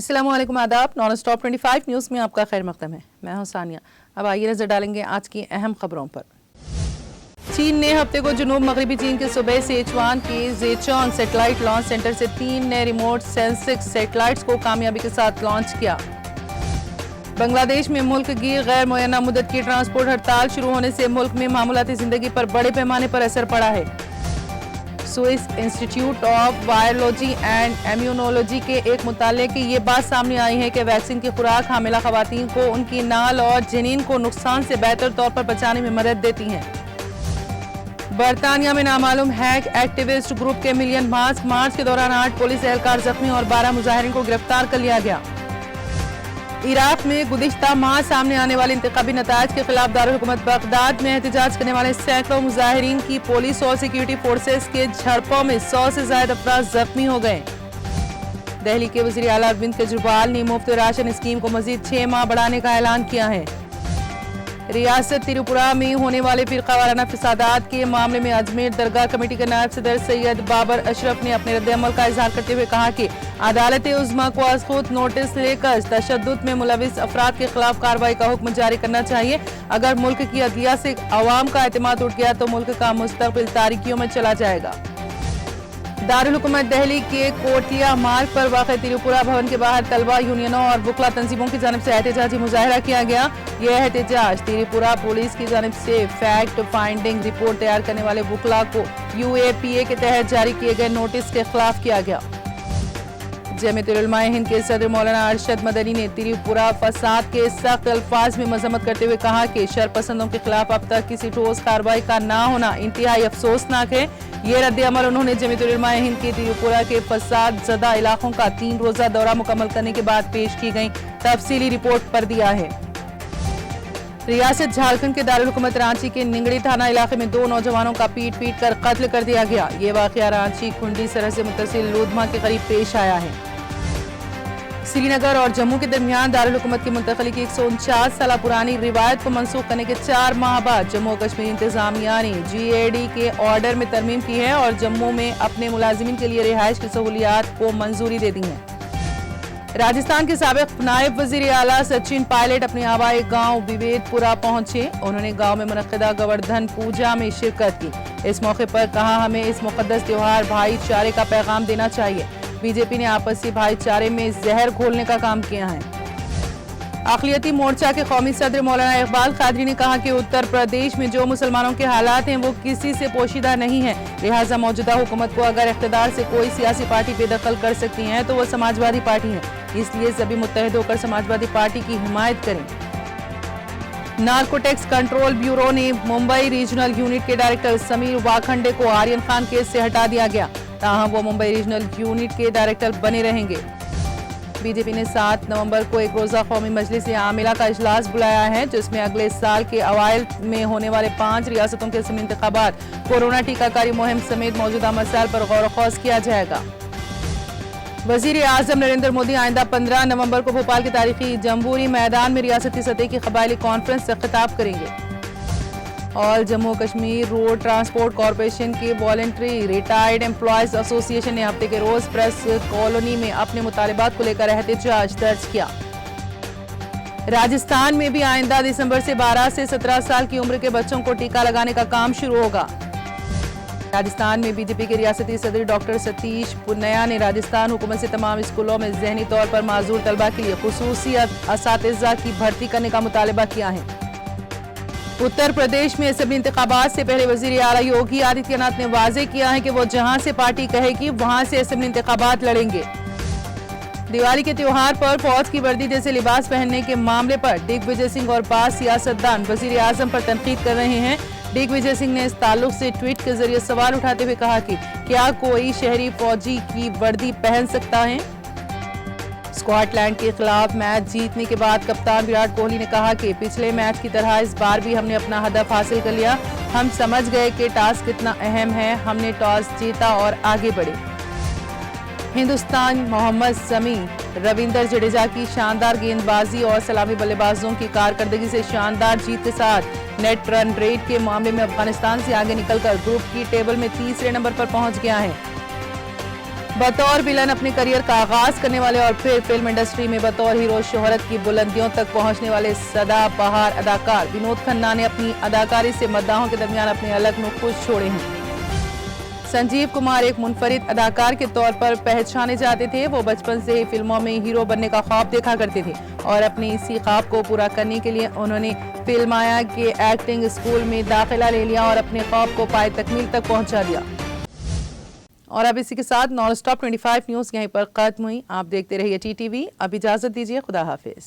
अस्सलामुअलैकुम, आदाब। Non stop 25 news में आपका खैर मकदम है। मैं हूं सानिया। अब आइए नजर डालेंगे आज की अहम खबरों पर। चीन ने हफ्ते को जुनूब मगरबी चीन के सूबे सेचुआन के जेचोन सैटेलाइट लॉन्च सेंटर से 3 नए रिमोट सेंसिंग सैटेलाइट्स को कामयाबी के साथ लॉन्च किया। बांग्लादेश में मुल्क की गैर मुय्यना मुद्दत की ट्रांसपोर्ट हड़ताल शुरू होने से मुल्क में मामूलाती जिंदगी पर बड़े पैमाने पर असर पड़ा है। Swiss institute of virology and immunology के एक मुताले की ये बात सामने आई है कि वैक्सीन की खुराक हामिला खवातीन को उनकी नाल और जनीन को नुकसान से बेहतर तौर पर बचाने में मदद देती हैं। बरतानिया में नामालूम हैक एक्टिविस्ट ग्रुप के मिलियन मार्च के दौरान 8 पुलिस एहलकार जख्मी और 12 मुजाहिरीन को गिरफ्तार कर लिया गया। इराक में गुज़िश्ता माह सामने आने वाले इंतखाबी नतायज के खिलाफ दारुल हुकूमत बगदाद में एहतजाज करने वाले सैकड़ों मुजाहिरीन की पुलिस और सिक्योरिटी फोर्सेस के झड़पों में 100 से ज्यादा अफराद जख्मी हो गए। दिल्ली के वज़ीर आला अरविंद केजरीवाल ने मुफ्त राशन स्कीम को मजीद 6 माह बढ़ाने का ऐलान किया है। रियासत त्रिपुरा में होने वाले फिरका वाराना फसादात के मामले में अजमेर दरगाह कमेटी के नायब सदर सैयद बाबर अशरफ ने अपने रद्द-ए-अमल का इजहार करते हुए कहा कि अदालत उज़्मा को आज खुद नोटिस लेकर तशद्दुद में मुलविस अफराद के खिलाफ कार्रवाई का हुक्म जारी करना चाहिए। अगर मुल्क की अदलिया से अवाम का एतमाद उठ गया तो मुल्क का मुस्तकबिल तारीकियों में चला जाएगा। दारुल हुकूमत दिल्ली के कोटिया मार्ग पर वाक़ त्रिपुरा भवन के बाहर तलबा यूनियनों और वकला तंजीमों की जानिब से एहतजाजी मुजाहरा किया गया। यह एहतजाज त्रिपुरा पुलिस की जानिब से फैक्ट फाइंडिंग रिपोर्ट तैयार करने वाले वकला को UAPA के तहत जारी किए गए नोटिस के खिलाफ किया गया। जमीयतुल उलमा हिंद के सदर मौलाना अरशद मदनी ने त्रिपुरा फसाद के सख्त अल्फाज में मजम्मत करते हुए कहा कि शरपसंदों के खिलाफ अब तक किसी ठोस कार्रवाई का ना होना इंतहाई अफसोसनाक है। ये रद्द-ए-अमल उन्होंने जमीयतुल उलमा हिंद के त्रिपुरा के फसाद ज़दा इलाकों का 3 रोज़ा दौरा मुकम्मल करने के बाद पेश की गई तफसीली रिपोर्ट पर दिया है। रियासत झारखंड के दारुल हुकूमत रांची के निंगड़ी थाना इलाके में 2 नौजवानों का पीट कर कत्ल कर दिया गया। ये वाकया रांची खुंडी सरहद से मुतसिल लूधमा के करीब पेश आया है। श्रीनगर और जम्मू के दरमियान दारुल हुकूमत की मुंतकली की 149 साल पुरानी रिवायत को मनसूख करने के 4 माह बाद जम्मू और कश्मीर इंतजामिया ने GAD के ऑर्डर में तरमीम की है और जम्मू में अपने मुलाजिमीन के लिए रिहाइश की सहूलियात को मंजूरी दे दी है। राजस्थान के साबिक नायब वजीर आला सचिन पायलट अपने आवाई गांव विवेदपुरा पहुंचे। उन्होंने गांव में मुनक्किदा गोवर्धन पूजा में शिरकत की। इस मौके पर कहा, हमें इस मुकद्दस त्योहार भाईचारे का पैगाम देना चाहिए। बीजेपी ने आपसी भाईचारे में जहर घोलने का काम किया है। अक़लियती मोर्चा के कौमी सदर मौलाना इकबाल कादरी ने कहा कि उत्तर प्रदेश में जो मुसलमानों के हालात हैं वो किसी से पोशीदा नहीं है, लिहाजा मौजूदा हुकूमत को अगर इख्तिदार से कोई सियासी पार्टी बेदखल कर सकती है तो वो समाजवादी पार्टी है। इसलिए सभी मुत्तहिद होकर समाजवादी पार्टी की हिमायत करें। नार्कोटिक्स कंट्रोल ब्यूरो ने मुंबई रीजनल यूनिट के डायरेक्टर समीर वाखंडे को आर्यन खान केस से हटा दिया गया, ताहम वो मुंबई रीजनल यूनिट के डायरेक्टर बने रहेंगे। बीजेपी ने 7 नवंबर को एक रोजा कौमी मजलिस आमिला का इजलास बुलाया है, जिसमें अगले साल के अवाइल में होने वाले 5 रियासतों के असमी इंतखाबात, कोरोना टीकाकारी मुहिम समेत मौजूदा मसाइल पर गौर ख़ौज किया जाएगा। वजीर आजम नरेंद्र मोदी आइंदा 15 नवंबर को भोपाल के तारीखी जम्बूरी मैदान में रियासती सतह की कबायली कॉन्फ्रेंस से खिताब करेंगे। और Jammu Kashmir road transport corporation के वॉलंटरी रिटायर्ड एम्प्लॉयज एसोसिएशन ने हफ्ते के रोज प्रेस कॉलोनी में अपने मुतालिबात को लेकर एहतजाज दर्ज किया। राजस्थान में भी आइंदा दिसंबर से 12 से 17 साल की उम्र के बच्चों को टीका लगाने का काम शुरू होगा। राजस्थान में बीजेपी के रियासती सदर डॉक्टर सतीश पुन्नया ने राजस्थान हुकूमत से तमाम स्कूलों में ज़हनी तौर पर माजूर तलबा के लिए खुसूसी असातिज़ा की भर्ती करने का मुतालिबा किया है। उत्तर प्रदेश में असेंबली इंतखाबात से पहले वजीर आला योगी आदित्यनाथ ने वाजे किया है कि वो जहां से पार्टी कहेगी वहां से असेंबली इंतखाबात लड़ेंगे। दिवाली के त्योहार पर फौज की वर्दी जैसे लिबास पहनने के मामले पर दिग्विजय सिंह और पास सियासतदान वजीर आजम पर तनकीद कर रहे हैं। दिग्विजय सिंह ने इस ताल्लुक से ट्वीट के जरिए सवाल उठाते हुए कहा कि क्या कोई शहरी फौजी की वर्दी पहन सकता है। स्कॉटलैंड के खिलाफ मैच जीतने के बाद कप्तान विराट कोहली ने कहा कि पिछले मैच की तरह इस बार भी हमने अपना हदफ हासिल कर लिया। हम समझ गए कि टास्क कितना अहम है। हमने टॉस जीता और आगे बढ़े। हिंदुस्तान मोहम्मद शमी, रविंद्र जडेजा की शानदार गेंदबाजी और सलामी बल्लेबाजों की कारकर्दगी से शानदार जीत के साथ नेट रन रेट के मामले में अफगानिस्तान से आगे निकलकर ग्रुप की टेबल में तीसरे नंबर पर पहुंच गया है। बतौर विलन अपने करियर का आगाज करने वाले और फिर फिल्म इंडस्ट्री में बतौर हीरो शोहरत की बुलंदियों तक पहुंचने वाले सदाबहार अदाकार विनोद खन्ना ने अपनी अदाकारी से मद्दाहों के दरमियान अपने अलग नुक्स छोड़े हैं। संजीव कुमार एक मुनफरिद अदाकार के तौर पर पहचाने जाते थे। वो बचपन से ही फिल्मों में हीरो बनने का ख्वाब देखा करते थे और अपने इसी ख्वाब को पूरा करने के लिए उन्होंने फिल्माया के एक्टिंग स्कूल में दाखिला ले लिया और अपने ख्वाब को पाए तकमील तक पहुंचा दिया। और अब इसी के साथ नॉन स्टॉप 25 न्यूज़ यहीं पर खत्म हुई। आप देखते रहिए TTV। अब इजाजत दीजिए, खुदा हाफिज।